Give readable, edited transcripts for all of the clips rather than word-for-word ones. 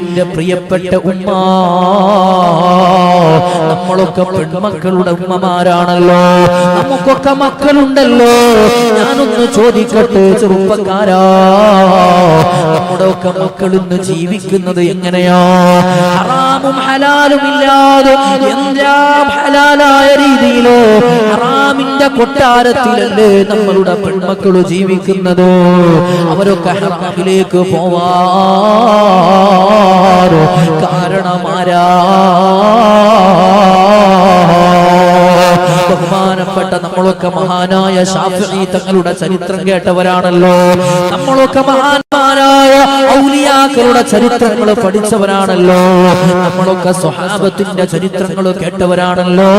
എന്റെ പ്രിയപ്പെട്ട ഉമ്മ, നമ്മളൊക്കെ പെൺമക്കളുടെ ഉമ്മമാരാണല്ലോ, നമുക്കൊക്കെ മക്കളുണ്ടല്ലോ. ഞാനൊന്ന് ചോദിക്കട്ടെ ചെറുപ്പക്കാരാ, നമ്മുടെ ഒക്കെ മക്കൾ ഇന്ന് ജീവിക്കുന്നത് എങ്ങനെയാ? ഹറാമും ഹലാലും ഇല്ലാതെ എല്ലാം ഹലാലായ രീതിയിലോ ഹറാമിന്റെ കൊട്ടാരത്തിലല്ലേ നമ്മളുടെ പെൺമക്കള് ജീവിക്കുന്നത്? അവരൊക്കെ ഹറാമിലേക്ക് പോവാറോ കാരണമാരാ? ബഹുമാനപ്പെട്ട നമ്മളൊക്കെ മഹാനായ ശാഫിഈ തങ്ങളുടെ ചരിത്രം കേട്ടവരാണല്ലോ. നമ്മളൊക്കെ മഹാന്മാരായ ഔലിയാക്കളുടെ ചരിത്രങ്ങൾ പഠിച്ചവരാണല്ലോ. നമ്മളൊക്കെ സ്വഹാബത്തിന്റെ ചരിത്രങ്ങൾ കേട്ടവരാണല്ലോ.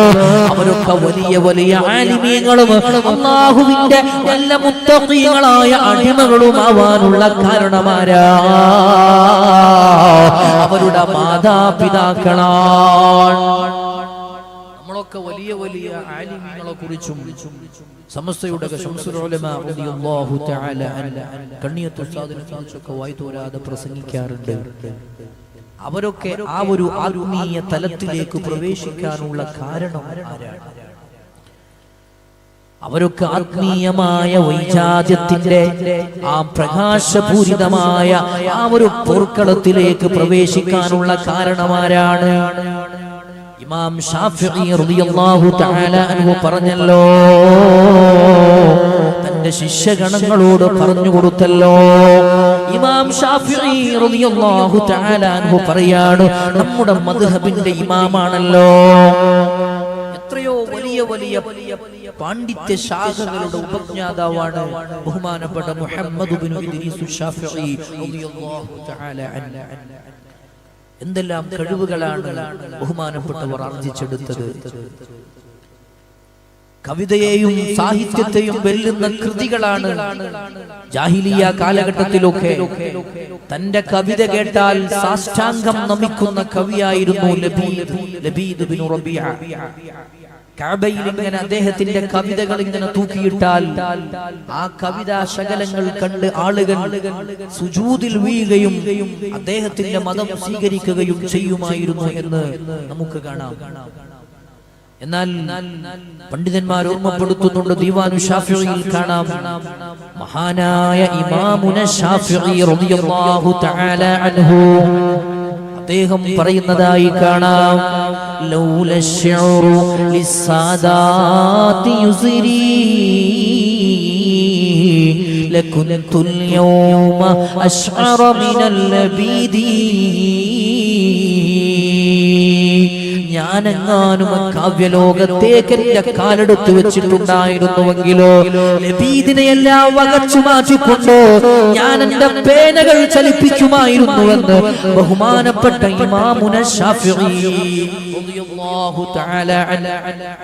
അവരൊക്കെ വലിയ വലിയ ആലിമീങ്ങളും അല്ലാഹുവിന്റെ നല്ല മുത്തഖീങ്ങളായ അടിമകളും ആവാനുള്ള കാരണമാരാ അവരുടെ മാതാപിതാക്കളാണ്. നമ്മളൊക്കെ വലിയ വലിയ ആലിമീങ്ങളെ കുറിച്ചും സമസ്തയുടെ ശംസുൽ ഉലമ റളിയല്ലാഹു തആല കണ്ണിയത്ത് ഉസ്താദിനെ കുറിച്ചൊക്കെ വായ്തോരാതെ പ്രസംഗിക്കാറുണ്ട്. അവരൊക്കെ ആ ഒരു ആത്മീയ തലത്തിലേക്ക് പ്രവേശിക്കാനുള്ള കാരണം ആരാണ്? അവരൊക്കെ ആത്മീയമായ വൈജാത്യത്തിന്റെ ആ പ്രകാശപൂരിതമായ ആ ഒരു പോർക്കളത്തിലേക്ക് പ്രവേശിക്കാനുള്ള കാരണമാരാണ്? ഇമാം ശാഫിഈ റളിയല്ലാഹു തആല അൻഹു പറഞ്ഞല്ലോ, തന്റെ ശിഷ്യഗണങ്ങളോട് പറഞ്ഞു കൊടുത്തല്ലോ. ഇമാം ശാഫിഈ റളിയല്ലാഹു തആല അൻഹു പറയാണ്, നമ്മുടെ മദ്ഹബിന്റെ ഇമാമാണല്ലോ. എത്രയോ വലിയ വലിയ പാണ്ഡിത്യ ശാഖകളുടെ ഉപജ്ഞാതാവാണ് ബഹുമാനപ്പെട്ട മുഹമ്മദ് ഇബ്നു ഇദ്രീസ് ശാഫിഈ റളിയല്ലാഹു തആല അൻഹു. എന്തെല്ലാം കഴിവുകളാണ് ബഹുമാനപ്പെട്ടവർ ആർജിച്ചെടുത്തത്. കവിതയെയും സാഹിത്യത്തെയും വെല്ലുന്ന കൃതികളാണ്. ജാഹിലിയ കാലഘട്ടത്തിലൊക്കെ തന്റെ കവിത കേട്ടാൽ സാഷ്ടാംഗം നമിക്കുന്ന കവിയായിരുന്നു ലബീദ് ഇബ്നു റബീഅ. കഅബയിൽ ഇങ്ങനെ അദ്ദേഹത്തിന്റെ കവിതകൾ ഇങ്ങനെ തൂക്കിയിട്ടാൽ ആ കവിതാ ശകലങ്ങൾ കണ്ട് ആളുകൾ സുജൂദിൽ വീഴുകയും അദ്ദേഹത്തിന്റെ മതം സ്വീകരിക്കുകയും ചെയ്യുമായിരുന്നു എന്ന് നമുക്ക് കാണാം. എന്നാൽ പണ്ഡിതന്മാർ ഓർമ്മപ്പെടുത്തുന്നുണ്ട്, ദീവാനു ശാഫിഈയിൽ കാണാം, മഹാനായ ഇമാമുന ശാഫിഈ റളിയല്ലാഹു തആല അൻഹു അദ്ദേഹം പറയുന്നതായി കാണാം, ലൗല ശിഉറു ലിസ്സാദാതി യുസ്രി ലകുൻതുൽ യൗമ അശ്അറ മിനൽ ലബീദി. ഞാനെങ്ങാനും കാവ്യലോകത്തേക്ക് എന്റെ കാലെടുത്ത് വെച്ചിട്ടുണ്ടായിരുന്നുവെങ്കിലോ ലബീദിനെ എല്ലാം വകച്ചു മാറ്റിക്കൊണ്ട് ഞാൻ എന്റെ പേനകൾ ചലിപ്പിക്കുമായിരുന്നുവെന്ന് ബഹുമാനപ്പെട്ട ഇമാമുന ശാഫിഈ റളിയല്ലാഹു തആല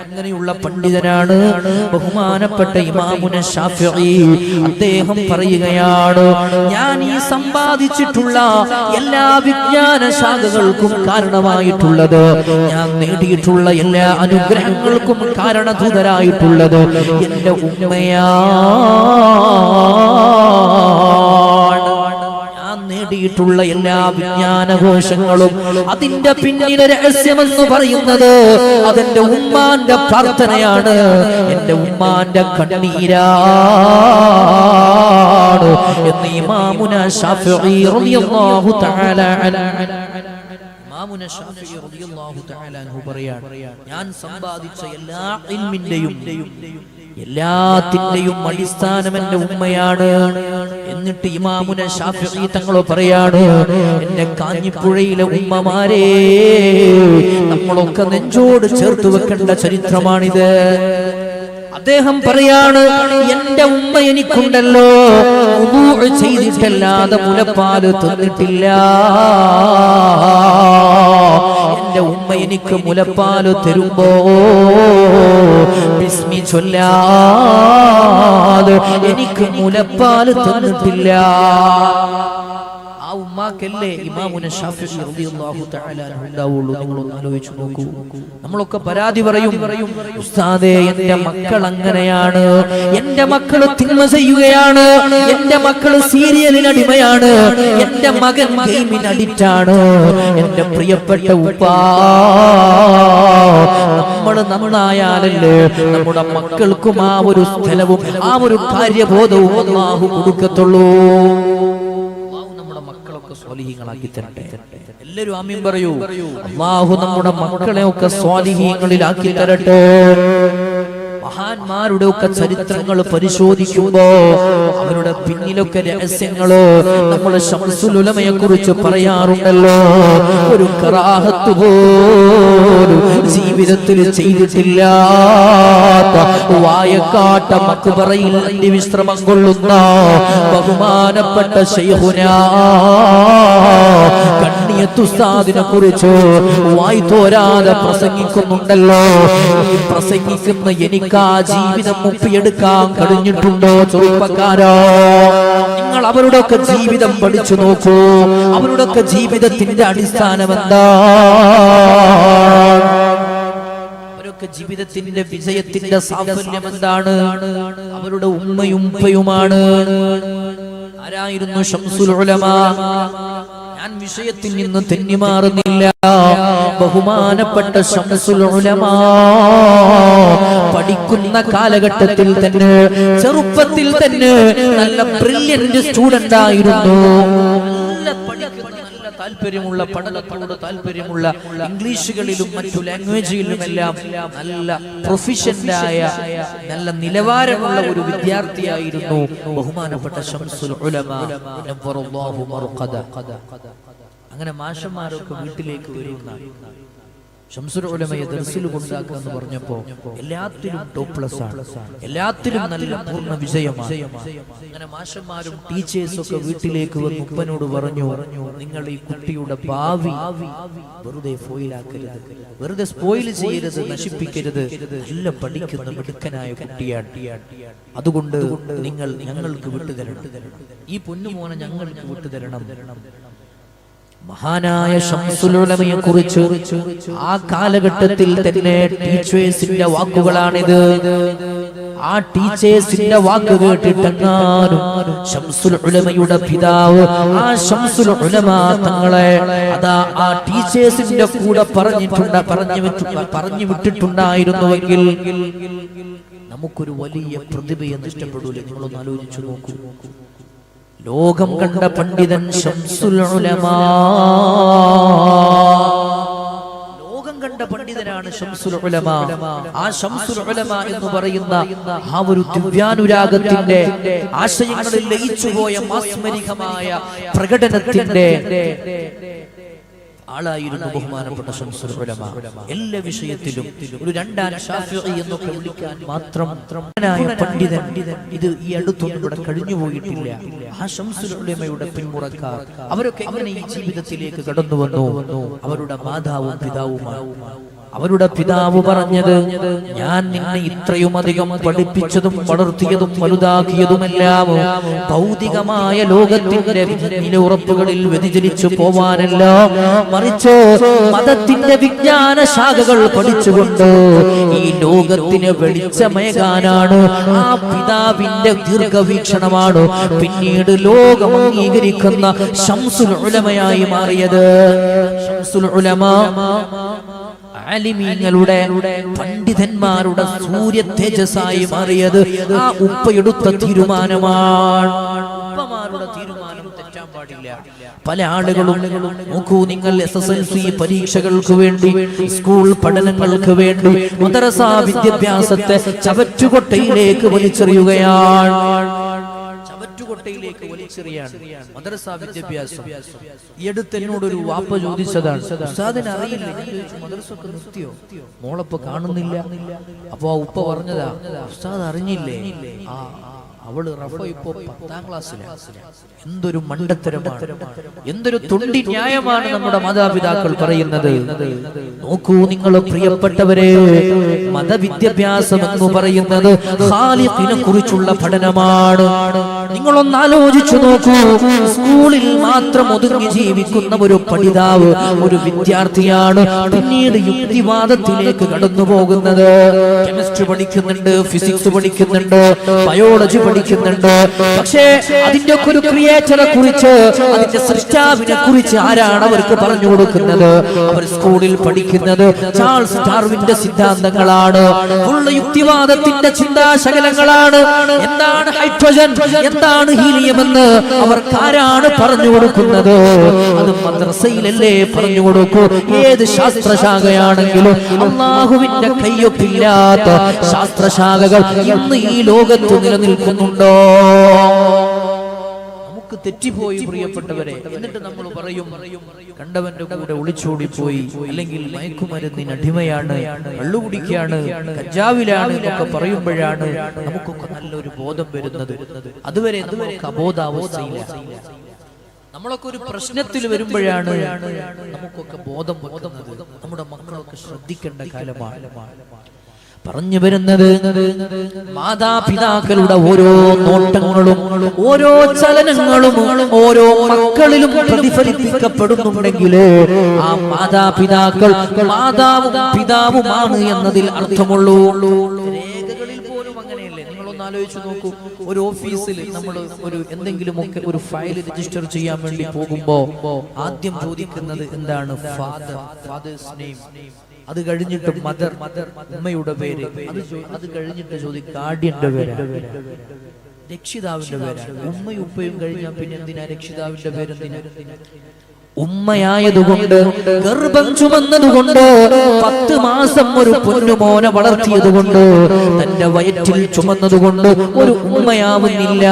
അങ്ങനെയുള്ള പണ്ഡിതനാണ് ബഹുമാനപ്പെട്ട ഇമാമുന ശാഫിഈ. അദ്ദേഹം പറയുകയാണ്, ഞാൻ ഈ സമ്പാദിച്ചിട്ടുള്ള എല്ലാ വിജ്ഞാന ശാഖകൾക്കും കാരണമായിട്ടുള്ളത്, ഞാൻ നേടിയിട്ടുള്ള എല്ലാ അനുഗ്രഹങ്ങൾക്കും കാരണഭൂതരായിട്ടുള്ളത് എന്റെ ഉമ്മയാണ്. ഞാൻ നേടിയിട്ടുള്ള എല്ലാ വിജ്ഞാനഘോഷങ്ങളും അതിന്റെ പിന്നിലെ രഹസ്യമെന്ന് പറയുന്നത് അതെന്റെ ഉമ്മാന്റെ പ്രാർത്ഥനയാണ്, എന്റെ ഉമ്മാന്റെ കണ്ണീരാണ് എന്ന് ഇമാമുന ശാഫിഈ റളിയല്ലാഹു തആല ഞാൻ സമ്പാദിച്ച എല്ലാ ഇൽമിന്റെയും എല്ലാത്തിന്റെയും അടിസ്ഥാനം എന്റെ ഉമ്മയാണ്. എന്നിട്ട് ഇമാമുന ശാഫിഈ തങ്ങൾ പറയാണ്, എന്റെ കാഞ്ഞിപ്പുഴയിലെ ഉമ്മമാരെ നമ്മളൊക്കെ നെഞ്ചോട് ചേർത്ത് വെക്കേണ്ട ചരിത്രമാണിത്. അദ്ദേഹം പറയാണ്, എന്റെ ഉമ്മ എനിക്കുണ്ടല്ലോ വുദൂ ചെയ്തിട്ടല്ലാതെ മുലപ്പാല് തന്നിട്ടില്ല. എന്റെ ഉമ്മ എനിക്ക് മുലപ്പാല് തരുമ്പോ ബിസ്മി ചൊല്ലാതെ എനിക്ക് മുലപ്പാല് തന്നിട്ടില്ല. ആ ഉമ്മാക്കല്ലേ ഇമാമുന ശാഫിഈ റളിയല്ലാഹു തആല അൻഹു ഉണ്ടാവുള്ളൂ. നിങ്ങളൊന്ന് ആലോചിച്ചു നോക്കൂ. നമ്മളൊക്കെ പരാതി പറയും, ഉസ്താദേ എന്റെ മക്കൾ അങ്ങനെയാണ്, എന്റെ മക്കള് തിന്മ ചെയ്യുകയാണ്, എന്റെ മക്കള് സീരിയലിന് അടിമയാണ്, എന്റെ മകൻ ഗെയിമിന് അഡിക്റ്റാണ്. എന്റെ പ്രിയപ്പെട്ട ഉപ്പാ, നമ്മൾ നന്നായാലല്ലേ നമ്മുടെ മക്കൾക്കും ആ ഒരു സ്ഥലവും ആ ഒരു കാര്യബോധവും അല്ലാഹു കൊടുക്കത്തുള്ളൂ. നമ്മുടെ മക്കളൊക്കെ സ്വാലിഹീങ്ങളാക്കി തരട്ടെ. എല്ലാവരും ആമീൻ പറയൂ. അല്ലാഹു നമ്മുടെ മക്കളെ ഒക്കെ സ്വാലിഹീങ്ങളിലാക്കി തരട്ടെ. മഹാന്മാരുടെ ഒക്കെ ചരിത്രങ്ങൾ പരിശോധിക്കുമ്പോ അവരുടെ പിന്നിലൊക്കെ രഹസ്യങ്ങള് നമ്മൾ ശംസുൽ ഉലമയെ കുറിച്ച് പറയാറുണ്ടല്ലോ. ഒരു കറാഹത്ത് പോലും ജീവിതത്തിൽ ചെയ്തിട്ടില്ലാത്ത വായക്കാട്ട മക്ബറയിൽ വിശ്രമം കൊള്ളുന്ന ബഹുമാനപ്പെട്ട ശൈഖുനാ കണ്ണിയത്ത് ഉസ്താദിനെ കുറിച്ച് വായി തോരാതെ പ്രസംഗിക്കുന്നുണ്ടല്ലോ. ഈ പ്രസംഗിക്കുന്ന എനിക്ക് ആ ജീവിതം മുപ്പിയെടുക്കാൻ കഴിഞ്ഞിട്ടുണ്ടോ ചെറുപ്പക്കാരോ? നിങ്ങൾ അവരുടെയൊക്കെ ജീവിതം പഠിച്ചു നോക്കൂ. അവരുടെയൊക്കെ ജീവിതത്തിന്റെ അടിസ്ഥാനം എന്താ? അവരൊക്കെ ജീവിതത്തിന്റെ വിജയത്തിന്റെ സാഫല്യം എന്താണ്? അവരുടെ ഉമ്മയും ഉപ്പയുമാണ്. ആരായിരുന്നു ശംസുൽ ഉലമ? ഞാൻ വിഷയത്തിൽ നിന്ന് തെന്നിമാറുന്നില്ല. ബഹുമാനപ്പെട്ട ശംസുൽ ഉലമ പഠിക്കുന്ന കാലഘട്ടത്തിൽ തന്നെ, ചെറുപ്പത്തിൽ തന്നെ നല്ല ബ്രില്യന്റ് സ്റ്റുഡന്റ് ആയിരുന്നു. നല്ല താല്പര്യമുള്ള, പഠനത്തോട് താല്പര്യമുള്ള, ഇംഗ്ലീഷുകളിലും മറ്റു ലാംഗ്വേജിലുമെല്ലാം നല്ല പ്രൊഫഷനായ, നല്ല നിലവാരമുള്ള ഒരു വിദ്യാർത്ഥിയായിരുന്നു ബഹുമാനപ്പെട്ട ശംസുൽ ഉലമ. അങ്ങനെ മാഷന്മാരൊക്കെ വീട്ടിലേക്ക് വരുന്ന ശംസുൽ ഉലമയെ ദർസിൽ കൊണ്ടാക്കുക എന്ന് പറഞ്ഞപ്പോ എല്ലാത്തിലും ടോപ്പ് പ്ലസ് ആണ്, എല്ലാത്തിലും നല്ല പൂർണ്ണ വിജയമാണ്. അങ്ങനെ മാഷന്മാരും ടീച്ചേഴ്സും ഒക്കെ വീട്ടിലേക്ക് വന്ന് ഉപ്പനോട് പറഞ്ഞു, നിങ്ങൾ ഈ കുട്ടിയുടെ ഭാവി വെറുതെ ഫോയിലാക്കരുത്, വെറുതെ സ്പോയിൽ ചെയ്യരുത്, നശിപ്പിക്കരുത്. നല്ല പഠിക്കുന്ന മിടുക്കനായ കുട്ടിയാണ്, അതുകൊണ്ട് നിങ്ങൾ ഞങ്ങൾക്ക് വിട്ടുതരണം, ഈ പൊന്നുമോനെ ഞങ്ങൾക്ക് വിട്ടുതരണം. മഹാനായ ശംസുൽ ഉലമയെ കുറിച്ച് ആ കാലഘട്ടത്തിൽ തന്നെ ടീച്ചേഴ്സിന്റെ വാക്കുകളാണിത്. ആ ടീച്ചേഴ്സിന്റെ വാക്ക് കേട്ടിട്ടെങ്ങാനും ശംസുൽ ഉലമയുടെ പിതാവ് ആ ശംസുൽ ഉലമ തങ്ങളെ അതാ ആ ടീച്ചേഴ്സിന്റെ കൂടെ പറഞ്ഞു വിട്ടിട്ടുണ്ടായിരുന്നുവെങ്കിൽ നമുക്കൊരു വലിയ പ്രതിഭയെ നഷ്ടപ്പെടൂലേ? നിങ്ങളൊന്ന് ആലോചിച്ചു നോക്കൂ. ലോകം കണ്ട പണ്ഡിതൻ ശംസുൽ ഉലമ, ലോകം കണ്ട പണ്ഡിതനാണ് ശംസുൽ ഉലമ. ആ ശംസുൽ ഉലമ എന്ന് പറയുന്ന ആ ഒരു ദിവ്യാനുരാഗത്തിന്റെ ആശയങ്ങളിൽ ലയിച്ചുപോയ മാസ്മരികമായ പ്രകടനത്തിന്റെ ആളായിരുന്നു ബഹുമാനപ്പെട്ട ശംസുൽ ഉലമ. എല്ലാ വിഷയത്തിലും ഒരു രണ്ടാം ശാഫിഈ എന്നൊക്കെ വിളിക്കാൻ മാത്രം പണ്ഡിതൻ ഇത് ഈ അടുത്തൊന്നും ഇവിടെ കഴിഞ്ഞു പോയിട്ടില്ല. ആ ശംസുൽ ഉലമയുടെ പിന്മുറക്കാർ അവരൊക്കെ എങ്ങനെ ഈ ജീവിതത്തിലേക്ക് കടന്നു വന്നു? അവരുടെ മാതാവും പിതാവുമാണ്. അവരുടെ പിതാവ് പറഞ്ഞത്, ഞാൻ നിന്നെ ഇത്രയും അധികം പഠിപ്പിച്ചതും വളർത്തിയതും വലുതാക്കിയതുമെല്ലാം ഭൗതികമായ ലോകത്തിന്റെ നിലയുറപ്പുകളിൽ വ്യതിചലിച്ചു പോവാനല്ല, മറിച്ച് മതത്തിന്റെ വിജ്ഞാന ശാഖകൾ പഠിച്ചുകൊണ്ട് ഈ ലോകത്തിന് വെളിച്ചമേകാനാണ്. ആ പിതാവിന്റെ ദീർഘവീക്ഷണമാണ് പിന്നീട് ലോകം അംഗീകരിക്കുന്ന ശംസുൽ ഉലമയായി മാറിയത്. ശംസുൽ ഉലമ ആലിമീങ്ങളുടെ, പണ്ഡിതന്മാരുടെ സൂര്യ തേജസ്സായി മാറിയത് ആ ഉപ്പയെടുത്ത തീരുമാനമാണ്. ഉപ്പമാരുടെ തീരുമാനം തെറ്റാൻ പാടില്ല. പല ആളുകളും നോക്കൂ, നിങ്ങൾ SSLC പരീക്ഷകൾക്ക് വേണ്ടി, സ്കൂൾ പഠനങ്ങൾക്ക് വേണ്ടി മദ്രസ വിദ്യാഭ്യാസത്തെ ചവറ്റുകൊട്ടയിലേക്ക് വലിച്ചെറിയുകയാണ്. ചവറ്റുകൊട്ടയിലേക്ക് വലിച്ചെറിയാണ് മദ്രസ വിദ്യാഭ്യാസം. ഈ അടുത്ത് എന്നോടൊരു വാപ്പ ചോദിച്ചതാണ്, ഉസ്താദിന് അറിയില്ല, മദ്രസൊക്കെ നിർത്തിയോ? മോളപ്പൊ കാണുന്നില്ല. അപ്പൊ ആ ഉപ്പ പറഞ്ഞതാ, ഉസ്താദ് അറിഞ്ഞില്ലേ, അവള് റഫ ഇപ്പോ 10ാം ക്ലാസ്സിലാണ്. എന്തൊരു മണ്ടത്തരമാണ്, എന്തൊരു തൊണ്ടി ന്യായമാണ് നമ്മുടെ മാതാപിതാക്കൾ പറയുന്നത്. നോക്കൂ നിങ്ങൾ പ്രിയപ്പെട്ടവരെ, മതവിദ്യാഭ്യാസം എന്ന് പറയുന്നത് ഖാലിഖിനെ കുറിച്ചുള്ള പഠനമാണ്. നിങ്ങളൊന്ന് ആലോചിച്ചു നോക്കൂ. സ്കൂളിൽ മാത്രം ഒതുങ്ങി ജീവിക്കുന്ന ഒരു പഠിതാവ്, ഒരു വിദ്യാർത്ഥിയാണ് പിന്നീട് യുക്തിവാദത്തിലേക്ക് കടന്നു പോകുന്നത്. കെമിസ്ട്രി പഠിക്കുന്നുണ്ട്, ഫിസിക്സ് പഠിക്കുന്നുണ്ട്, ബയോളജി പഠിക്കുന്നുണ്ട്. പക്ഷേ അതിന്റെ ഒക്കെ ഒരു ക്രിയേറ്ററെ കുറിച്ച്, അതിന്റെ സൃഷ്ടാവിനെ കുറിച്ച് ആരാണ് അവർക്ക് പറഞ്ഞു കൊടുക്കുന്നത്? അവർ സ്കൂളിൽ പഠിക്കുന്നത് ചാൾസ് ഡാർവിന്റെ സിദ്ധാന്തങ്ങളാണ്, ഉള്ള യുക്തിവാദത്തിന്റെ ചിന്താശകലങ്ങളാണ്. എന്താണ് ഹൈഡ്രജൻ, എന്താണ് ഹീലിയം എന്ന് അവർക്ക് ആരാണ് പറഞ്ഞു കൊടുക്കുന്നത്? അത് മദ്രസയിലല്ലേ പറഞ്ഞു കൊടുക്കൂ. ഏത് ശാസ്ത്രശാഖയാണെങ്കിലും അല്ലാഹുവിന്റെ കയ്യൊപ്പില്ലാത്ത ശാസ്ത്രശാഖകൾ ഇന്ന് ഈ ലോകത്ത് നിലനിൽക്കുന്നുണ്ടോ? നമുക്ക് തെറ്റിപ്പോയി പ്രിയപ്പെട്ടവരെ. എന്നിട്ട് നമ്മൾ പറയും കണ്ടവന്റെ കൂടെ ഒളിച്ചോടിപ്പോയി, അല്ലെങ്കിൽ മയക്കുമരുന്നിന് അടിമയാണ്, കള്ളുകുടിക്കാണ്, കഞ്ചാവിലാണ് എന്നൊക്കെ പറയുമ്പോഴാണ് നമുക്കൊക്കെ നല്ലൊരു ബോധം വരുന്നത്. അതുവരെ നമുക്ക് അബോധാവസ്ഥയില്ല. നമ്മളൊക്കെ ഒരു പ്രശ്നത്തിൽ വരുമ്പോഴാണ് നമുക്കൊക്കെ ബോധം വെക്കുന്നത്. നമ്മുടെ മക്കളൊക്കെ ശ്രദ്ധിക്കേണ്ട കാലമാണ്. പറഞ്ഞു വരുന്നത്, മാതാപിതാക്കളുടെ ഓരോ നോട്ടങ്ങളും ഓരോ ചലനങ്ങളും ഓരോ മക്കളിലും പ്രതിഫലിപ്പിക്കപ്പെടുന്നുണ്ടെങ്കിൽ ആ മാതാപിതാക്കൾ മാതാവും പിതാവുമാണ് എന്നതിൽ അർത്ഥമുള്ളൂ. രേഖകളിൽ പോലും അങ്ങനെയല്ലേ? നിങ്ങളൊന്ന് ആലോചിച്ച് നോക്കൂ. ഒരു ഓഫീസിൽ നമ്മൾ ഒരു എന്തെങ്കിലുമൊക്കെ ഒരു ഫയൽ രജിസ്റ്റർ ചെയ്യാൻ വേണ്ടി പോകുമ്പോ ആദ്യം ചോദിക്കുന്നത് എന്താണ്? Fathers name. അത് കഴിഞ്ഞിട്ട് മദർ, ഉമ്മയുടെ പേര്. അത് കഴിഞ്ഞിട്ട് ചോദിക്കും ഗാർഡിയന്റെ പേര്, രക്ഷിതാവിന്റെ പേര്. ഉമ്മയും ഉപ്പയും കഴിഞ്ഞാൽ പിന്നെ എന്തിനാ രക്ഷിതാവിന്റെ പേരെന്തിനാ? ഉമ്മയായതുകൊണ്ട്, ഗർഭം ചുമന്നതുകൊണ്ട്, 10 മാസം ഒരു പൊന്നുമോനെ വളർത്തിയതുകൊണ്ട്, തന്റെ വയറ്റിൽ ചുമന്നതുകൊണ്ട് ഒരു ഉമ്മയാവുന്നില്ല.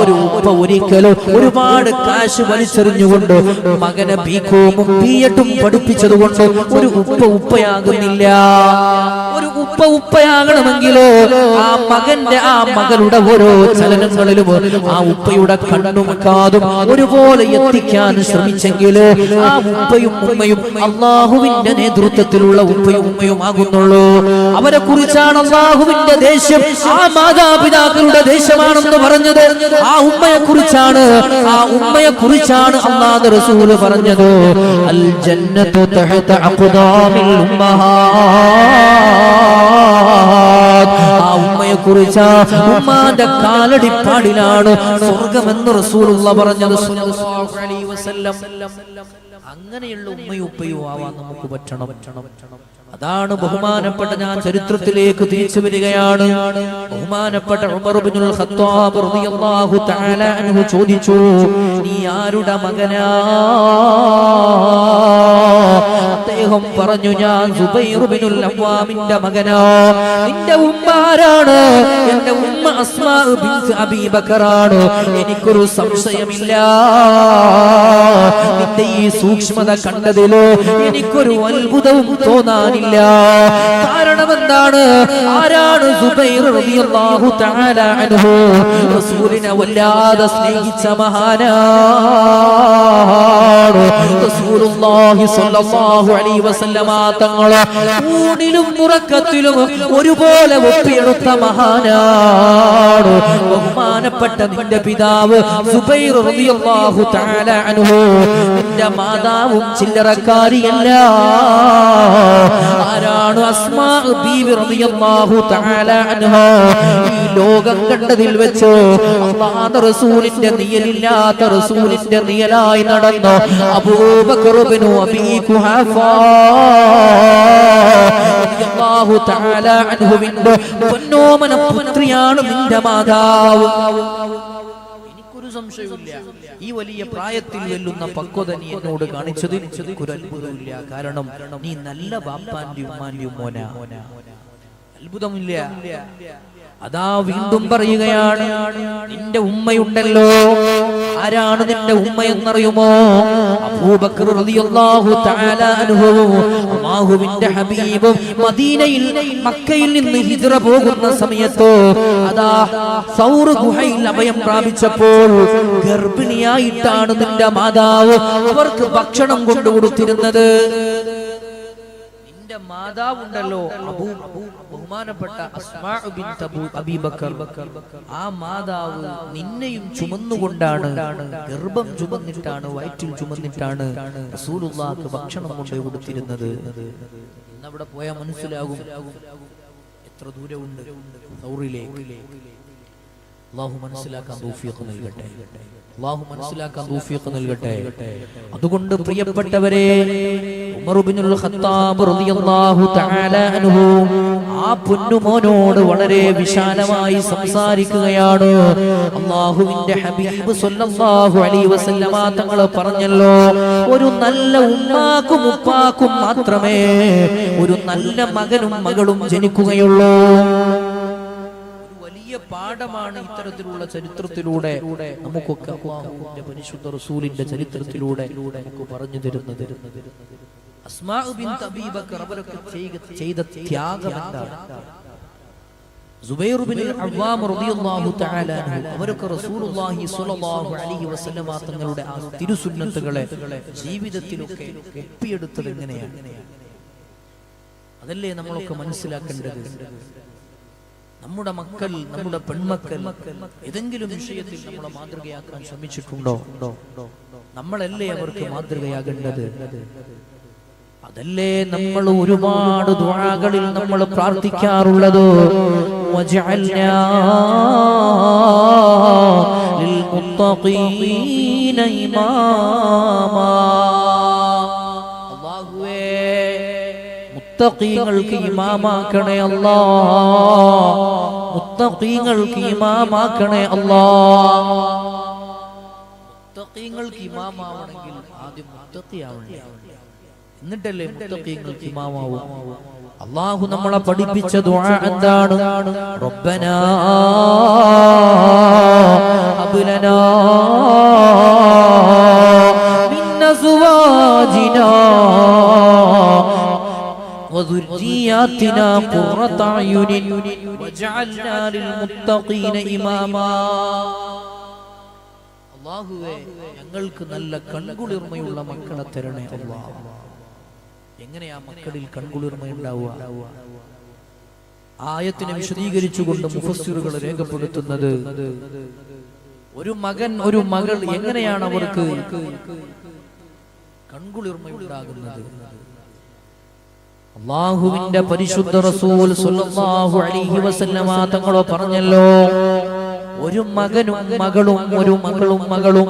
ഒരു ഉപ്പ ഒരിക്കലും ഒരുപാട് കാശ് വലിച്ചെറിഞ്ഞുകൊണ്ട് മകനെ ബികോമും ബിഎഡും പഠിപ്പിച്ചതുകൊണ്ട് ഒരു ഉപ്പ ഉപ്പയാകുന്നില്ല. ഒരു ഉപ്പ ഉപ്പയാകണമെങ്കിൽ ആ മകന്റെ, ആ മകളുടെ ഓരോ ചലനങ്ങളിലും ആ ഉപ്പയുടെ കണ്ണും കാതും ഒരുപോലെ എത്തിക്കാൻ ശ്രമിച്ചെങ്കിൽ ആ ഉപ്പയും ഉമ്മയും അള്ളാഹുവിന്റെ നേതൃത്വത്തിലുള്ള ഉപ്പയും ഉമ്മയും ആകുന്നുള്ളൂ. അവരെ കുറിച്ചാണ് അള്ളാഹുവിന്റെ ദേഷ്യം ആ മാതാപിതാക്കളുടെ ദേഷ്യമാണെന്ന് പറഞ്ഞത്. ആ ഉമ്മയെ കുറിച്ചാണ്, ആ ഉമ്മയെ കുറിച്ചാണ് അല്ലാഹുവിന്റെ റസൂൽ പറഞ്ഞത്, അൽ ജന്നത്തു തഹത അഖ്ദാമിൽ ഉമ്മഹാത്. ആ ഉമ്മയെ കുറിച്ച് ഉമ്മാന്റെ കാലടിപ്പാടിലാണ് സ്വർഗമെന്ന് റസൂലുള്ള പറഞ്ഞത് സ്വല്ലല്ലാഹു അലൈഹി വസല്ലം. അങ്ങനെയുള്ള ഉമ്മയും ഉപ്പയും ആവാൻ നമുക്ക് പറ്റണം. അതാണ് ബഹുമാനപ്പെട്ട, ഞാൻ ചരിത്രത്തിലേക്ക് തിരിച്ചു വരികയാണ്. ബഹുമാനപ്പെട്ട ഉമർ ഇബ്നുൽ ഖത്താബ് റളിയല്ലാഹു തആല അൻഹു ചോദിച്ചു, നീ ആരുടെ മകനാ? അദ്ദേഹം പറഞ്ഞു, ഞാൻ സുബൈർ ഇബ്നുൽ അവ്വാമിന്റെ മകനാ. നിന്റെ ഉമ്മ ആരാണ്? എന്റെ ഉമ്മ അസ്മാ ബിൻത് അബീ ബക്കറാണ്. എനിക്കൊരു സംശയമില്ല, നിന്റെ ഈ സൂക്ഷ്മത കണ്ടതിലോ എനിക്കൊരു അത്ഭുതവും തോന്നാനില്ല. കാരണം എന്താണ്? ആരാണ് സുബൈർ റളിയല്ലാഹു തആല അൻഹു? റസൂലിനെ വല്ലാതെ സ്നേഹിച്ച മഹാനാണ്. റസൂലുള്ളാഹി സ്വല്ലല്ലാഹു അലൈഹി വസല്ലമ തങ്ങളെ ഊണിലും ഉറക്കത്തിലും ഒരുപോലെ ഒപ്പിയെടുത്ത മഹാനാണ്. ബഹുമാനപ്പെട്ട നിന്റെ പിതാവ് സുബൈർ റളിയല്ലാഹു തആല അൻഹു, നിന്റെ മാതാവും ചില്ലറക്കാരിയല്ല. ആരാണ്? അസ്മാ ബീവി റളിയല്ലാഹു തആല അൻഹാ. ഈ ലോകം കണ്ടതിൽ വെച്ച് അല്ലാഹുവിന്റെ റസൂലിന്റെ നിയലില്ലാത്ത റസൂലിന്റെ നിയലായി നടന്ന അബൂബക്കർ ഇബ്നു അബീ ഖുഹാഫ റളിയല്ലാഹു തആല അൻഹുവിന്റെ പൊന്നോമന പുത്രിയാണ് നിന്റെ മാതാവ്. എനിക്കൊരു സംശയമില്ല, ഈ വലിയ പ്രായത്തിൽ വെല്ലുന്ന പക്വത നീ എന്നോട് കാണിച്ചതിൽ ഒരു അത്ഭുതമില്ല. കാരണം നീ നല്ല ബാപ്പാന്റെ ഉമ്മാന്റെ മോനാ. അത്ഭുതമില്ല. അതാ വീണ്ടും പറയുകയാണ്, നിന്റെ ഉമ്മയുണ്ടല്ലോ. ആരാണ് നിന്റെ ഉമ്മ എന്നറിയുമോ? അബൂബക്കർ റളിയല്ലാഹു തആല അൻഹു, അല്ലാഹുവിന്റെ ഹബീബ് മദീനയിൽ മക്കയിൽ നിന്ന് ഹിജ്റ പോകുന്ന സമയത്ത് അതാ സൗർ ഗുഹയിൽ അഭയം പ്രാപിച്ചപ്പോൾ ഗർഭിണിയായിട്ടാണ് നിന്റെ മാതാവ് അവർക്ക് ഭക്ഷണം കൊണ്ടുകൊടുത്തിരുന്നത്. നിന്റെ മാതാവുണ്ടല്ലോ ബഹുമാനപ്പെട്ട അസ്മാ ബിൻത് അബീ ബക്കർ, ആ മാതാവ് നിന്നെയും ചുമന്നുകൊണ്ടാണ്, ഗർഭം ചുമന്നിട്ടാണ്, വയറ്റിൽ ചുമന്നിട്ടാണ് റസൂലുള്ളാഹിക്ക് ഭക്ഷണം കൊണ്ടു കൊടുത്തിരുന്നത്. ഇന്നവിടെ പോയാൽ മനസ്സിലാകും എത്ര ദൂരമുണ്ട് സൗറിലേക്ക്. അല്ലാഹു മനസ്സിലാക്കാൻ തൗഫീഖ് നൽകട്ടെ, അല്ലാഹു മനസ്സിലാക്കാൻ തൗഫീഖ് നൽകട്ടെ. അതുകൊണ്ട് പ്രിയപ്പെട്ടവരെ, ഉമർ ഇബ്നുൽ ഖത്താബ് റളിയല്ലാഹു തആല അൻഹു ആ പൊന്നുമോനോട് വളരെ വിശാലമായി സംസാരിക്കുകയാണ്. അല്ലാഹുവിന്റെ ഹബീബ് സ്വല്ലല്ലാഹു അലൈഹി വസല്ലമ തങ്ങൾ പറഞ്ഞല്ലോ, ഒരു നല്ല ഉമ്മാക്കും ഉപ്പാക്കും മാത്രമേ ഒരു നല്ല മകനും മകളും ജനിക്കുകയുള്ളൂ. പാഠമാണ് ഇത്തരത്തിലുള്ള ചരിത്രത്തിലൂടെ നമുക്കൊക്കെ അല്ലാഹുവിന്റെ പരിശുദ്ധ റസൂലിന്റെ ചരിത്രത്തിലൂടെ നമുക്ക് പറഞ്ഞു തരുന്നത്. അസ്മാ ബിൻത് അബീ ബക്കർ അവരൊക്കെ ചെയ്ത ത്യാഗം എന്താണ്? സുബൈർ ബിൻ അവ്വാം റളിയല്ലാഹു തആല അൻഹു അവരൊക്കെ റസൂലുള്ളാഹി സ്വല്ലല്ലാഹു അലൈഹി വസല്ലമ തങ്ങളുടെ ആ തിരുസുന്നത്തുകളെ ജീവിതത്തിലൊക്കെ ഒപ്പിയെടുത്തത് എങ്ങനെയാണ്? അതല്ലേ നമ്മളൊക്കെ മനസ്സിലാക്കേണ്ടത്. നമ്മുടെ മക്കൾ, നമ്മുടെ പെൺമക്കൾ ഏതെങ്കിലും വിഷയത്തിൽ നമ്മളെ മാതൃകയാക്കാൻ ശ്രമിച്ചിട്ടുണ്ടോ? നമ്മളല്ലേ അവർക്ക് മാതൃകയാകേണ്ടത്. അതല്ലേ നമ്മൾ ഒരുപാട് ദുആകളിൽ നമ്മൾ പ്രാർത്ഥിക്കാറുള്ളത്. വജഅൽനാ ലിൽ മുത്തഖീന ഇമാമാ. മുത്തഖീങ്ങൾക്ക് ഇമാമാക്കണേ അല്ലാഹ്, മുത്തഖീങ്ങൾക്ക് ഇമാമാക്കണേ അല്ലാഹ്. മുത്തഖീങ്ങൾക്ക് ഇമാമാവണമെങ്കിൽ ആദ്യം മുത്തഖിയാവണ്ടേ, എന്നിട്ടല്ലേ മുത്തഖീങ്ങൾക്ക് ഇമാമാവും. അല്ലാഹു നമ്മളെ പഠിപ്പിച്ച ദുആ എന്താണ്? റബ്ബനാ ഹബ് ലനാ മിൻ അസ്വാജിനാ وذرياتنا قرة أعين وجعلنا للمتقين إماما. അല്ലാഹുവേ, ഞങ്ങൾക്ക് നല്ല കൺകുളിർമയുള്ള മക്കളെ തരണേ അല്ലാഹ്. എങ്ങനെയാ മക്കളിൽ കൺകുളിർമ ഉണ്ടാവുക? ആയത്തിനെ വിശദീകരിച്ചുകൊണ്ട് മുഫസ്സിറുകൾ രേഖപ്പെടുത്തുന്നത്, ഒരു മകൻ ഒരു മകൾ എങ്ങനെയാണ് അവർക്ക് കൺകുളിർമയുണ്ടാകുന്നത്? അല്ലാഹുവിന്റെ പരിശുദ്ധ റസൂൽ സ്വല്ലല്ലാഹു അലൈഹി വസല്ലമ തങ്ങൾ പറഞ്ഞല്ലോ, ഒരു മകനും മകളും ഒരു മകളും മകളും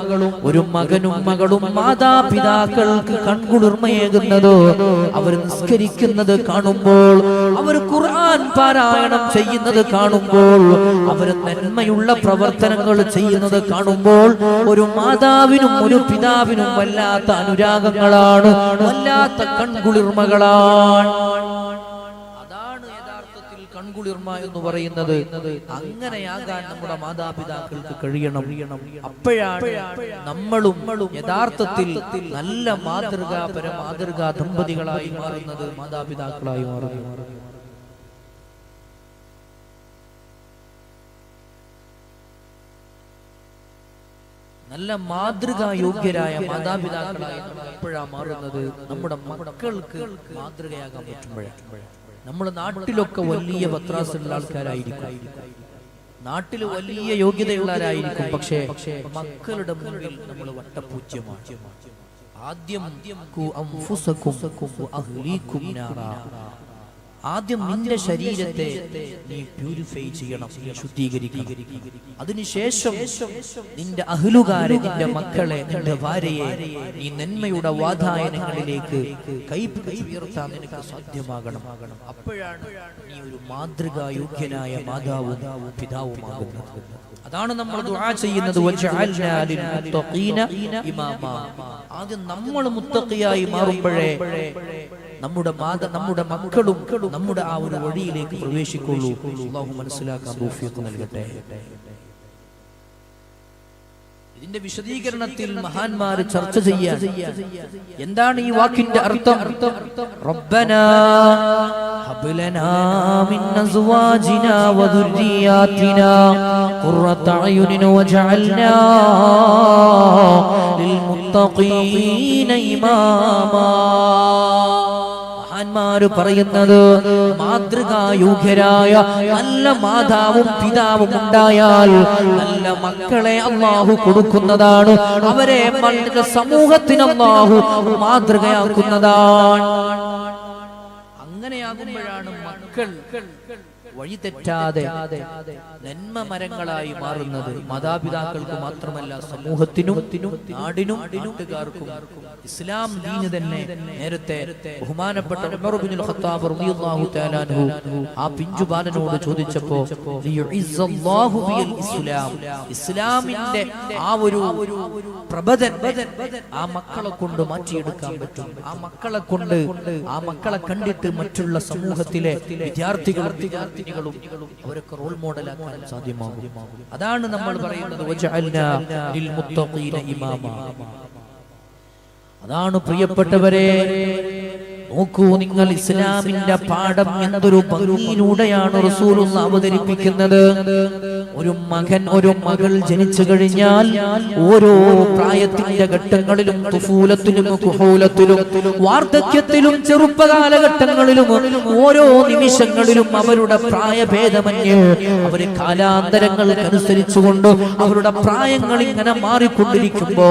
ഒരു മകനും മകളും മാതാപിതാക്കൾക്ക് കൺകുളിർമയേകുന്നത് അവർ നിസ്കരിക്കുന്നത് കാണുമ്പോൾ, അവർ ഖുർആൻ പാരായണം ചെയ്യുന്നത് കാണുമ്പോൾ, അവർ നന്മയുള്ള പ്രവർത്തനങ്ങൾ ചെയ്യുന്നത് കാണുമ്പോൾ ഒരു മാതാവിനും ഒരു പിതാവിനും വല്ലാത്ത അനുരാഗങ്ങളാണ്, വല്ലാത്ത കൺകുളിർമകളാണ്. കൺകുളിർമ എന്ന് പറയുന്നത്. അങ്ങനെയാകാൻ നമ്മുടെ മാതാപിതാക്കൾക്ക് കഴിയണം. അപ്പോഴാണ് നമ്മളും യഥാർത്ഥത്തിൽ നല്ല മാതൃകാ ദമ്പതികളായി മാറുന്നത്, മാതാപിതാക്കളായി മാറുന്നത്. നല്ല മാതൃകാ യോഗ്യരായ മാതാപിതാക്കളായി എപ്പോഴാണ് മാറുന്നത്? നമ്മുടെ മക്കൾക്ക് മാതൃകയാകാൻ പറ്റുമ്പോഴാണ്. നമ്മുടെ നാട്ടിലൊക്കെ വലിയ പത്രാസുള്ള ആൾക്കാരായിരിക്കും, നാട്ടിൽ വലിയ യോഗ്യതയുള്ളവരായിരിക്കും, പക്ഷേ മക്കളുടെ മുന്നിൽ നമ്മൾ വട്ടപൂജ്യമാണ്. ആദ്യം ആദ്യം നിന്റെ ശരീരത്തെ നീ പ്യൂരിഫൈ ചെയ്യണം, നീ ശുദ്ധീകരിക്കണം. അതിനുശേഷം നിന്റെ അഹ്ലുകാരെ, നിന്റെ മക്കളെ, നിന്റെ ഭാര്യയെ നീ നന്മയുടെ വാതായനങ്ങളിലേക്ക് ഉയർത്താൻ നിനക്ക് സാധ്യമാകണം. അപ്പോഴാണ് നീ ഒരു മാതൃകായോഗ്യനായ മാതാവും പിതാവുമാകുന്നത്. അതാണ് നമ്മൾ ദുആ ചെയ്യുന്നത്, വജഅൽനാ ലിൽ മുത്തഖീന ഇമാമാ. ആദ്യം നമ്മൾ മുത്തഖിയായി മാറുമ്പോഴേ നമ്മുടെ മക്കളും നമ്മുടെ ആ ഒരു വഴിയിലേക്ക് പ്രവേശിക്കുള്ളൂ. അല്ലാഹു മനസ്സിലാക്കാൻ തൗഫീഖ് നൽകട്ടെ. ഇതിന്റെ വിശദീകരണത്തിൽ മഹാന്മാർ ചർച്ച ചെയ്യാൻ എന്താണ് ഈ വാക്കിന്റെ അർത്ഥം? റബ്ബനാ ഹബ് ലനാ മിൻ അസ്വാജിനാ വദുർരിയാതിനാ ഖുർറത അയുനിൻ വജഅൽനാ ലിൽ മുത്തഖീന ഇമാമാ. മഹാന്മാര് പറയുന്നത് മാതൃകായോഗ്യരായ നല്ല മാതാവും പിതാവും ഉണ്ടായാൽ നല്ല മക്കളെ അല്ലാഹു കൊടുക്കുന്നതാണ്. അവരെ സമൂഹത്തിന് അല്ലാഹു മാതൃകയാക്കുന്നതാണ്. അങ്ങനെയാകുമ്പോഴാണ് മക്കൾ വഴിതെറ്റാതെ നന്മ മരങ്ങളായി മാറുന്നത്. മാതാപിതാക്കൾക്ക് മാത്രമല്ല, സമൂഹത്തിനും നാടിനും നാട്ടുകാർക്കും. ഇസ്ലാം ദീന് തന്നെ നേരത്തെ ബഹുമാനപ്പെട്ട ഉമർ ഇബ്നുൽ ഖത്താബ് റളിയല്ലാഹു തആല അൻഹു ആ പിഞ്ചുബാലനോട് ചോദിച്ചപ്പോൾ ലിയുഇസ്സല്ലാഹു ബിൽ ഇസ്ലാം, ഇസ്ലാമിന്റെ ആ ഒരു പ്രബദൻ ആ മക്കളെ കൊണ്ട് മാറ്റിയെടുക്കാൻ പറ്റും. ആ മക്കളെ കണ്ടിട്ട് മറ്റുള്ള സമൂഹത്തിലെ വിദ്യാർത്ഥികളും അവരൊക്കെ റോൾ മോഡലാക്കാൻ സാധ്യമാകും. അതാണ് നമ്മൾ പറയുന്നത് വജഅൽനാ ലിൽ മുത്തഖീന ഇമാമ. അതാണ് പ്രിയപ്പെട്ടവരെ, നോക്കൂ നിങ്ങൾ, ഇസ്ലാമിന്റെ പാഠം എന്തൊരു ഭംഗിയിലൂടെയാണ് റസൂലുള്ളാഹി അവതരിപ്പിക്കുന്നത്. ഒരു മകൻ ഒരു മകൾ ജനിച്ചു കഴിഞ്ഞാൽ ഓരോ പ്രായത്തിന്റെ ഘട്ടങ്ങളിലും തുഫൂലത്തിലും കുഹൂലത്തിലും വാർദ്ധക്യത്തിലും ചെറുപ്പകാലഘട്ടങ്ങളിലും ഓരോ നിമിഷങ്ങളിലും അവരുടെ പ്രായഭേദമന്യേ അവര് കാലാന്തരങ്ങൾക്കനുസരിച്ചുകൊണ്ട് അവരുടെ പ്രായങ്ങൾ ഇങ്ങനെ മാറിക്കൊണ്ടിരിക്കുമ്പോ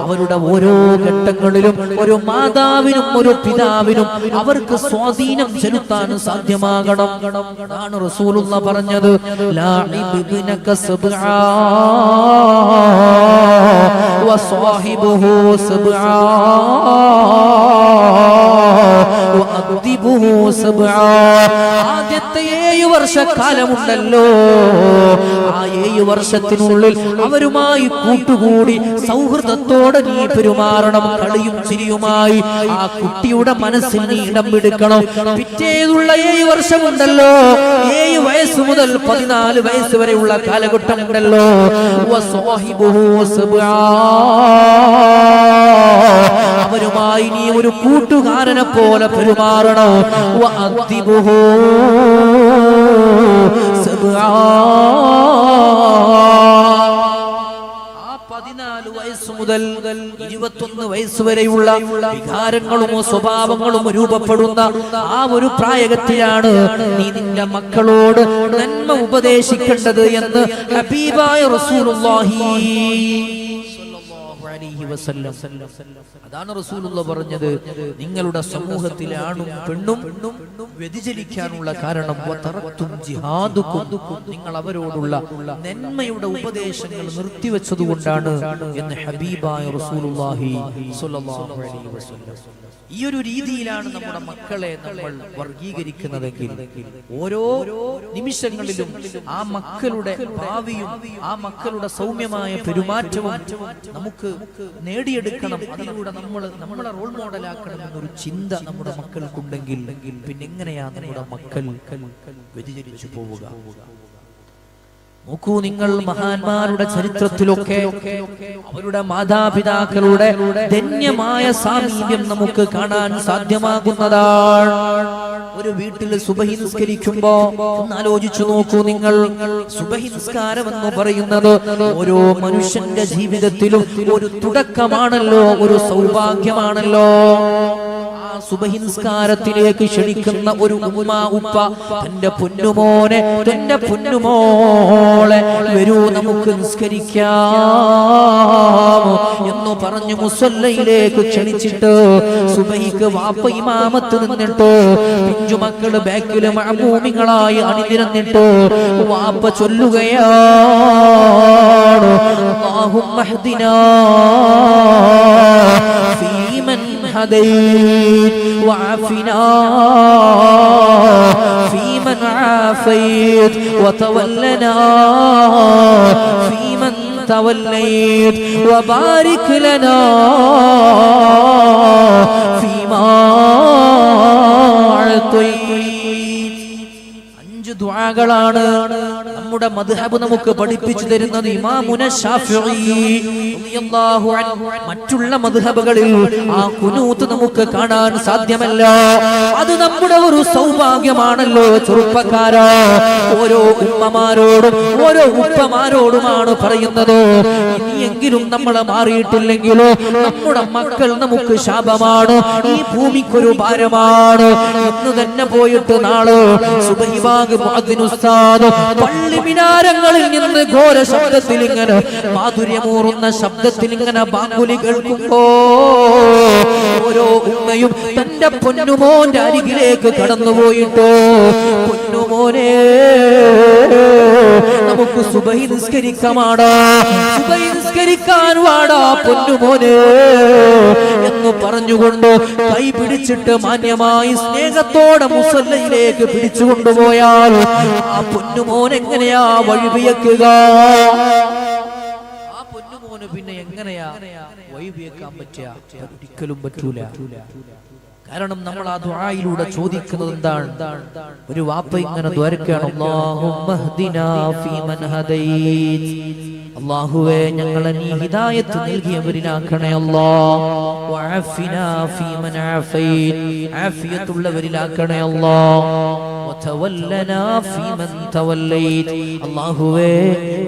അവരുടെ ഓരോ ഘട്ടങ്ങളിലും ഒരു മാതാവിനും ഒരു പിതാവിനും അവർക്ക് സ്വാധീനം ചെലുത്താൻ സാധ്യമാകണം. അതാണ് റസൂലുള്ളാഹി പറഞ്ഞത്, ലാഇബ്നക സബ്ആ വസ്വാഹിബുഹു സബ്ആ വഅദ്ദിബുഹു സബ്ആ. ആദ്യത്തെ 7 വർഷക്കാലമുണ്ടല്ലോ, ആ 7 വർഷത്തിനുള്ളിൽ അവരുമായി കൂട്ടുകൂടി സൗഹൃദത്തോടെ നീ പെരുമാറണം. കളിയും ചിരിയുമായി ആ കുട്ടിയുടെ മനസ്സിൽ നീ ഇടം പിടിക്കണം. പിറ്റേതുള്ള 7 വർഷമുണ്ടല്ലോ, 7 വയസ്സ് മുതൽ 14 വയസ്സ് വരെയുള്ള കാലഘട്ടം ഉണ്ടല്ലോ, അവരുമായി നീ ഒരു കൂട്ടുകാരനെ പോലെ പെരുമാറണം. ആ 14 വയസ്സ് മുതൽ 21 വയസ്സ് വരെയുള്ള വികാരങ്ങളും സ്വഭാവങ്ങളും രൂപപ്പെടുന്ന ആ ഒരു പ്രായത്തിലാണ് നീ നിന്റെ മക്കളോട് നന്മ ഉപദേശിക്കേണ്ടത് എന്ന് ഹബീബായ റസൂലുള്ളാഹി അലൈഹി വസല്ലം. അതാണ് റസൂലുള്ളാഹി പറഞ്ഞത്, നിങ്ങളുടെ സമൂഹത്തിലെ ആണും പെണ്ണും വ്യതിചലിക്കാനുള്ള കാരണം വതറക്തും ജിഹാദുക്കും, നിങ്ങൾ അവരോടുള്ള നന്മയുടെ ഉപദേശങ്ങൾ നിർത്തിവെച്ചതുകൊണ്ടാണ് എന്ന് ഹബീബായ റസൂലുള്ളാഹി സ്വല്ലല്ലാഹു അലൈഹി വസല്ലം. ഈ ഒരു രീതിയിലാണ് നമ്മുടെ മക്കളെ നമ്മൾ വർഗീകരിക്കുന്നതെങ്കിൽ ഓരോ നിമിഷങ്ങളിലും ആ മക്കളുടെ ഭാവിയും ആ മക്കളുടെ സൗമ്യമായ പെരുമാറ്റവും നമുക്ക് നേടിയെടുക്കണം. അതിലൂടെ നമ്മളെ റോൾ മോഡലാക്കണം എന്നൊരു ചിന്ത നമ്മുടെ മക്കൾക്കുണ്ടെങ്കിൽ പിന്നെ എങ്ങനെയാ നമ്മുടെ മക്കൾ വ്യതിചലിച്ചു പോവുക? നോക്കൂ നിങ്ങൾ, മഹാന്മാരുടെ ചരിത്രത്തിലൊക്കെ അവരുടെ മാതാപിതാക്കളുടെ ധന്യമായ സാമീപ്യം നമുക്ക് കാണാൻ സാധ്യമാകുന്നതാണ്. ഒരു വീട്ടിൽ സുബഹി നിസ്കരിക്കുമ്പോ ഒന്ന് ആലോചിച്ചു നോക്കൂ നിങ്ങൾ, സുബഹി നിസ്കാരം എന്ന് പറയുന്നത് ഓരോ മനുഷ്യന്റെ ജീവിതത്തിലും ഒരു തുടക്കമാണല്ലോ, ഒരു സൗഭാഗ്യമാണല്ലോ. സുബഹി നിസ്കാരത്തിലേക്ക് ക്ഷണിക്കുന്ന ഒരു ഉമ്മ ഉപ്പ തന്റെ പൊന്നുമോനെ തന്റെ പൊന്നുമോളെ വരൂ നമുക്ക് നിസ്കരിക്കാം എന്ന് പറഞ്ഞു മുസല്ലയിലേക്ക് ക്ഷണിച്ചിട്ട് സുബഹിക്ക് വാപ്പ ഇമാമത്ത് നിന്നിട്ട് പിഞ്ചുമക്കള് ബാക്കില് മഅമൂമികളായി അണിനിരന്നിട്ട് വാപ്പ ചൊല്ലുകയാണ്, അല്ലാഹുമ്മ ഹ്ദിനാ ഫീമൻ هديت وعافنا فيمن عافيت وتولنا فيمن توليت وبارك لنا فيما أعطيت. 5 ദുആകളാണ് നമ്മുടെ മദ്ഹബ് നമുക്ക് പഠിപ്പിച്ചു തരുന്നത് ഇമാമുന ശാഫിഈ റളിയല്ലാഹു അൻഹു. മറ്റുള്ള മദ്ഹബുകളിൽ ആ ഖുനൂത്ത് നമുക്ക് കാണാൻ സാധ്യമല്ല. അത് നമ്മുടെ ഒരു സൗഭാഗ്യമാണല്ലോ ചെറുപ്പക്കാരാ. ഓരോ ഉമ്മമാരോടും ഓരോ ഉപ്പമാരോടുമാണ് പറയുന്നത്, ഇനിയെങ്കിലും നമ്മൾ മാറിയിട്ടില്ലെങ്കിലോ നമ്മുടെ മക്കൾ നമുക്ക് ശാപമാണ്, ഈ ഭൂമിക്കൊരു ഭാരമാണ്. ഇന്ന് തന്നെ പോയിട്ട് നാളെ സുബ്ഹി ബാങ്ക് മുഅദ്ദിൻ ഉസ്താദ് പള്ളി മിനാരങ്ങളിൽ നിന്ന് ഘോര ശബ്ദത്തിൽ ഇങ്ങനെ മാധുര്യമൂറുന്ന ശബ്ദത്തിൽ ഇങ്ങനെ ബാങ്കുലി കേൾക്കുമ്പോ ഓരോ ഉമ്മയും തന്റെ പൊന്നുമോന്റെ അരികിലേക്ക് കടന്നുപോയിട്ടോ, പൊന്നുമോനെ നമുക്ക് സുബഹി നിസ്കരിക്കാമാടാ, സുബഹി നിസ്കരിക്കാൻ വാടാ പൊന്നുമോനെ എന്ന് പറഞ്ഞുകൊണ്ട് കൈ പിടിച്ചിട്ട് മാന്യമായി സ്നേഹത്തോടെ മുസല്ലയിലേക്ക് പിടിച്ചു കൊണ്ടുപോയാൽ ആ പൊന്നുമോൻ എങ്ങനെയാ വഴിപിയക്കുക? ആ പൊന്നുമോന് പിന്നെ എങ്ങനെയാ വഴിപിയക്കാൻ പറ്റുക? ഒരിക്കലും പറ്റൂല. കാരണം നമ്മൾ ആ ദുആയിലൂടെ ചോദിക്കുന്നത് എന്താണ്? ഒരു വാപ്പ ഇങ്ങനെ ദ്വാരക്കാണ്, അല്ലാഹുമ്മ ഹ്ദിനാ ഫീമൻ ഹദൈത്, അല്ലാഹുവേ ഞങ്ങളെ നീ ഹിദായത്ത് നൽകിയവരിലാക്കണേ അല്ലാഹ്, വഅഫിനാ ഫീമൻ ആഫൈത്, ആഫിയത്തുള്ളവരിലാക്കണേ അല്ലാഹ്, വതവല്ലനാ ഫീമൻ തവല്ലൈത്, അല്ലാഹുവേ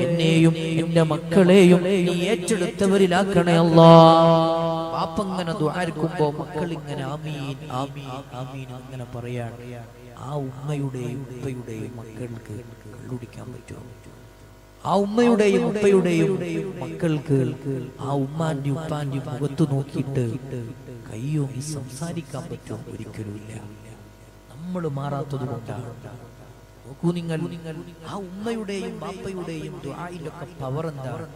എന്നെയും എന്റെ മക്കളെയും നീ ഏറ്റെടുത്തവരിലാക്കണേ അല്ലാഹ്. പാപ്പങ്ങനെ ദ്വാരക്കുമ്പോ മക്കൾ ഇങ്ങനെ ആമീൻ ആമീൻ ആമീൻ അങ്ങനെ പറയാണ്. ആ ഉമ്മയുടെയും ഉപ്പയുടെയും മക്കൾക്ക് കള്ളുടിക്കാൻ പറ്റുമോ? ആ ഉമ്മയുടെയും ഉപ്പയുടെയും മക്കൾക്ക് ആ ഉമ്മാന്റെ ഉപ്പാന്റെ മുഖത്ത് നോക്കിയിട്ട് കയ്യോങ്ങി സംസാരിക്കാൻ പറ്റുമോ? ഒരിക്കലുമില്ല. നമ്മൾ മാറാത്തത് കൊണ്ടാണ്. നോക്കൂ നിങ്ങൾ, ആ ഉമ്മയുടെയും ബാപ്പയുടെയും ദുആയിലൊക്കെ പവർ എന്താണ്?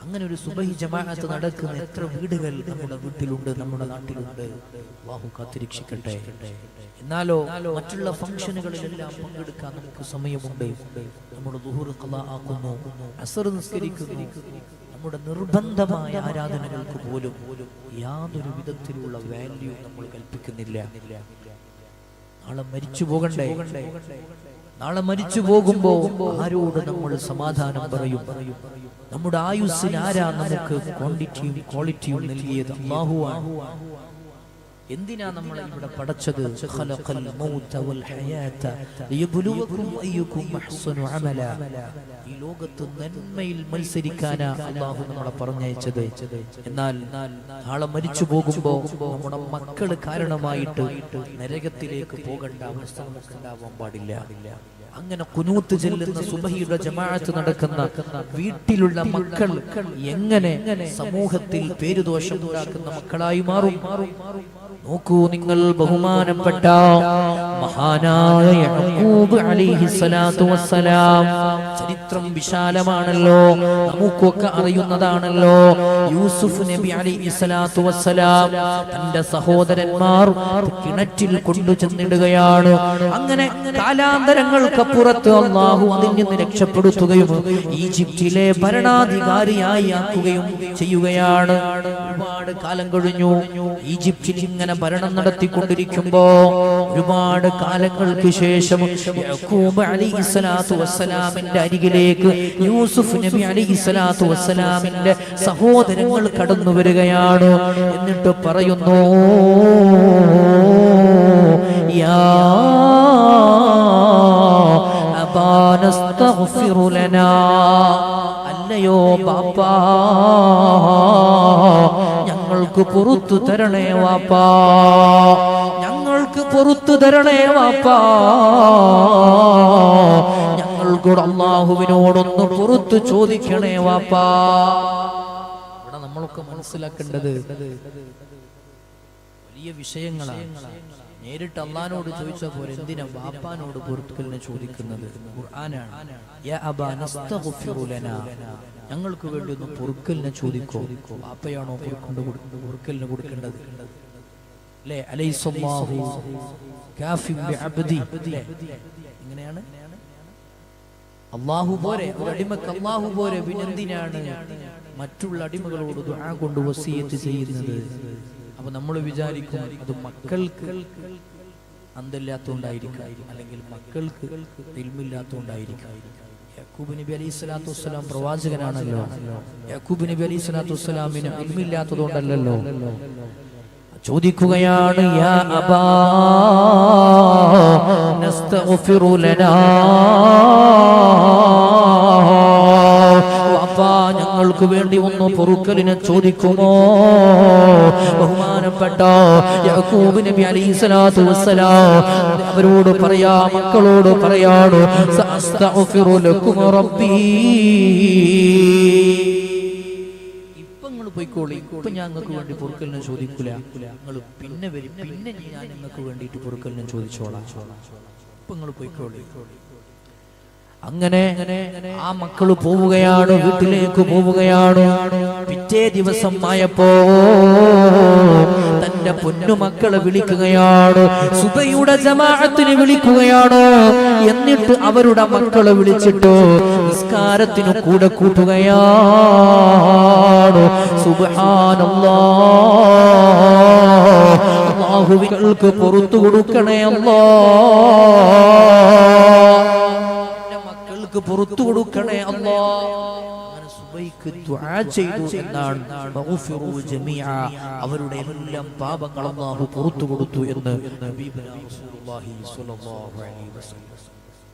അങ്ങനെ ഒരു സുബഹി ജമാഅത്ത് നടക്കുന്ന എത്ര വീടുകൾ നമ്മുടെ വീട്ടിലുണ്ട്, നമ്മുടെ നാട്ടിലുണ്ട്. അല്ലാഹു കാത്തിരക്ഷിക്കട്ടെ. എന്നാലോ മറ്റുള്ള ഫംഗ്ഷനുകളിലെല്ലാം പങ്കെടുക്കാൻ നമുക്ക് സമയമുണ്ട്. നമ്മുടെ ദുഹൂർ ഖളാ ആക്കുന്നു, അസ്ർ നിസ്കരിക്കുന്നു. നമ്മുടെ നിർബന്ധമായ ആരാധനകൾക്ക് പോലും യാതൊരു വിധത്തിലുള്ള വാല്യൂ നമ്മൾ കൽപ്പിക്കുന്നില്ല. നാളെ മരിച്ചു പോകണ്ടേ? നാളെ മരിച്ചു പോകുമ്പോ ആരോട് നമ്മൾ സമാധാനം പറയും? നമ്മുടെ ആയുസ്സിന് ആരാ നമുക്ക് ക്വാണ്ടിറ്റിയും ക്വാളിറ്റിയും നൽകിയത്? അല്ലാഹുവാണ്. എന്തിനാ നമ്മളെ ഇവിടെ പടച്ചത്? ഖലഖൽ മൗത വൽ ഹയാത ലിയബ്ലുവകും അയ്യുകും അഹ്സനു അമല. ഈ ലോകത്ത് നന്മയിൽ മത്സരിക്കാനാ അല്ലാഹു നമ്മളെ പറഞ്ഞയച്ചത്. എന്നാൽ നാളെ മരിച്ചു പോകുമ്പോ നമ്മുടെ മക്കൾ കാരണമായിട്ട് നരകത്തിലേക്ക് പോകേണ്ട അവസ്ഥ നമുക്ക് ഉണ്ടാവാൻ പാടില്ല. അങ്ങനെ ഖുനൂത്ത് ചെല്ലുന്ന സുബഹിയുടെ ജമാഅത്ത് നടക്കുന്ന വീട്ടിലുള്ള മക്കൾ എങ്ങനെ സമൂഹത്തിൽ പേരുദോഷം ഉണ്ടാക്കുന്ന മക്കളായി മാറും? നോക്കൂ നിങ്ങൾ, ബഹുമാനപ്പെട്ട മഹാനായ യഅഖൂബ് അലൈഹിസ്സലാത്തു വസ്സലാം, ചരിത്രം വിശാലമാണല്ലോ, നമുക്കൊക്കെ അറിയുന്നതാണല്ലോ. യൂസുഫ് നബി അലൈഹിസ്സലാത്തു വസ്സലാം തന്റെ സഹോദരന്മാർ കിണറ്റിൽ കൊണ്ടു ചെന്നിടുകയാണ്. അങ്ങനെ കാലാന്തരങ്ങൾക്കപ്പുറത്ത് അല്ലാഹു അതിൽ നിന്ന് രക്ഷപ്പെടുത്തുകയും ഈജിപ്തിലെ ഭരണാധികാരിയായി ആക്കുകയും ചെയ്യുകയാണ്. ഒരുപാട് കാലം കഴിഞ്ഞു. ഈജിപ്തിൽ ഇങ്ങനെ ഭരണം നടത്തിക്കൊണ്ടിരിക്കുമ്പോ ഒരുപാട് കാലങ്ങൾക്ക് ശേഷം യഅഖൂബ് അലൈഹിസ്സലാത്തു വസ്സലാമിന്റെ അരികിലേക്ക് യൂസുഫ് നബി അലൈഹിസ്സലാത്തു വസ്സലാമിന്റെ സഹോദരങ്ങൾ കടന്നു വരികയാണ്. എന്നിട്ട് പറയുന്നു, യാ അബാനസ്തഗ്ഫിറു ലനാ, അല്ലയോ ബാപ്പാ ഞങ്ങൾക്ക് പുറത്തു തരണേ വാപ്പാ, ഞങ്ങൾക്ക് പുറത്തു തരണേ വാപ്പാ, ഞങ്ങൾക്കൂടെ അല്ലാഹുവിനോടൊന്ന് പുറത്തു ചോദിക്കണേ വാപ്പാ. ഇവിടെ നമ്മളൊക്കെ മനസ്സിലാക്കേണ്ടത് വലിയ വിഷയങ്ങളാണ്. നേരിട്ട് അള്ളാനോട് ചോദിച്ച പോലെ എന്തിനാ വാപ്പാനോട് പൊറുക്കലിനെ ചോദിക്കുന്നത്? ഖുർആനാണ്. യാ അബാ നസ്തഗ്ഫിറു ലനാ, ഞങ്ങൾക്ക് വേണ്ടി ഒന്ന് പൊറുക്കലിനെ ചോദിക്കോ. വാപ്പയാണോ പൊറുക്കലിന് കൊടുക്കേണ്ടത്? അല്ലേ? അലൈസല്ലാഹു കാഫിൻ ബിഅബ്ദി, ഇങ്ങനെയാണ്. അല്ലാഹു പോരെ ഒരു അടിമക്ക്, അല്ലാഹു പോരെ പിന്നെന്തിനാണ് മറ്റുള്ള അടിമകളോട് ദുആ കൊണ്ട് വസിയത്ത് ചെയ്യുന്നത്? അപ്പൊ നമ്മൾ വിചാരിക്കും അത് മക്കൾക്ക് അന്തല്ലാത്തോണ്ടായിരിക്കാം, അല്ലെങ്കിൽ മക്കൾക്ക് ഇൽമില്ലാത്തോണ്ടായിരിക്കാം. യാക്കൂബ് നബി അലൈഹി സ്വലാത്തു വസ്സലാം പ്രവാചകനാണല്ലോ. യാക്കൂബ് നബി അലൈഹി സ്വലാത്തു വസ്സലാമിന് ഇൽമില്ലാത്തതുകൊണ്ടല്ലോ. ചോദിക്കുകയാണ്, യാ അബാ നസ്തഗ്ഫിറു ലനാ, വാപ്പാ ഞങ്ങൾക്ക് വേണ്ടി ഒന്ന് പൊറുക്കലിനെ ചോദിക്കുമോ? ബഹുമാനപ്പെട്ട യാക്കൂബ് നബി അലൈഹി സ്വലാത്തു വസ്സലാം അവരോട് പറയാ, മക്കളോട് പറയാണ്, സഅസ്തഗ്ഫിറു ലക്കും റബ്ബീ, പോയിക്കോളി, ഇപ്പൊ ഞാൻ നിങ്ങൾക്ക് വേണ്ടി പൊറുക്കലിനെ ചോദിക്കൂല, നിങ്ങൾ പിന്നെ വരും, പിന്നെ ഞാൻ നിങ്ങൾക്ക് വേണ്ടിയിട്ട് പൊറുക്കലിനെ ചോദിച്ചോളാം, ഇപ്പൊ നിങ്ങൾ പോയിക്കോളി. അങ്ങനെ ആ മക്കള് പോവുകയാണ്, വീട്ടിലേക്ക് പോവുകയാണ്. പിറ്റേ ദിവസം ആയപ്പോ തന്റെ പൊന്നുമക്കളെ വിളിക്കുകയാണ്, സുബഹിയുടെ ജമാഅത്തിന് വിളിക്കുകയാണ്. എന്നിട്ട് അവരുടെ മക്കളെ വിളിച്ചിട്ട് നിസ്കാരത്തിന് കൂടെ കൂട്ടുകയാണ്. സുബ്ഹാനല്ലാഹ്, അല്ലാഹുവിലേക്ക് പുറത്തു കൊടുക്കണേ അല്ലാഹ്, മക്കൾക്ക് പുറത്തു കൊടുക്കണേ അല്ലാഹ്. അങ്ങനെ സുബഹിക്ക് ദുആ ചെയ്തു എന്നാണ് മഗ്ഫിറു ജമീഅ, അവരുടെ എല്ലാം പാപങ്ങൾ അല്ലാഹു പുറത്തു കൊടുത്തു എന്ന് നബി റസൂലുള്ളാഹി സ്വല്ലല്ലാഹു അലൈഹി വസല്ലം.